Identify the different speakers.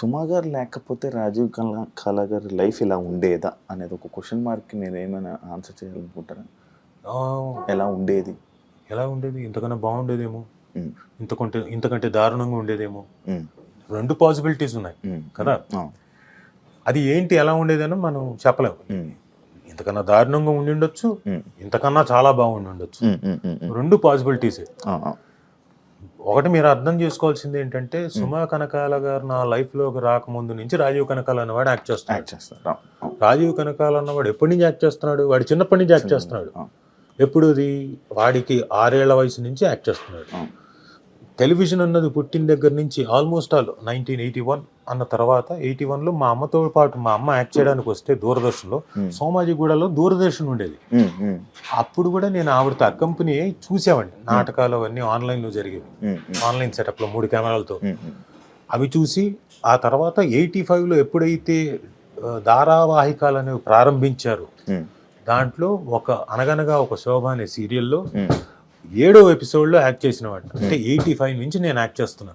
Speaker 1: సుమా గారు లేకపోతే రాజీవ్ కళా గారి లైఫ్ ఇలా ఉండేదా అనేది ఒక క్వశ్చన్ మార్క్కి నేను ఏమైనా ఆన్సర్ చేయాలనుకుంటారా? ఎలా ఉండేది?
Speaker 2: ఇంతకన్నా బాగుండేదేమో, ఇంతకంటే దారుణంగా ఉండేదేమో. రెండు పాసిబిలిటీస్ ఉన్నాయి కదా. అది ఏంటి ఎలా ఉండేదని మనం చెప్పలేము. ఇంతకన్నా దారుణంగా ఉండి ఉండొచ్చు, ఇంతకన్నా చాలా బాగుండి ఉండొచ్చు. రెండు పాసిబిలిటీసే. ఒకటి మీరు అర్థం చేసుకోవాల్సింది ఏంటంటే, సుమా కనకాల గారు నా లైఫ్లోకి రాకముందు నుంచి రాజీవ్ కనకాల అన్నవాడు యాక్ట్ చేస్తాడు. రాజీవ్ కనకాల అన్నవాడు ఎప్పటి నుంచి యాక్ట్ చేస్తున్నాడు? వాడు చిన్నప్పటి నుంచి యాక్ట్ చేస్తున్నాడు. ఎప్పుడు వాడికి 6 ఏళ్ల వయసు నుంచి యాక్ట్ చేస్తున్నాడు. టెలివిజన్ అన్నది పుట్టిన దగ్గర నుంచి ఆల్మోస్ట్ 1981 అన్న తర్వాత 81లో మా అమ్మతో పాటు మా అమ్మ యాక్ట్ చేయడానికి వస్తే దూరదర్శన్లో, సోమాజిగూడలో దూరదర్శన్ ఉండేది. అప్పుడు కూడా నేను ఆవిడతో అకంపెనీ చూసేవాడిని. నాటకాలు అవన్నీ ఆన్లైన్లో జరిగేవి, ఆన్లైన్ సెటప్లో 3 కెమెరాలతో. అవి చూసి ఆ తర్వాత 85లో ఎప్పుడైతే ధారావాహికాలు అనేవి ప్రారంభించారు, దాంట్లో అనగనగా ఒక శోభ అనే సీరియల్లో 7వ ఎపిసోడ్లో యాక్ట్ చేసిన వాడిని. అంటే 85 నుంచి నేను యాక్ట్ చేస్తున్నాను.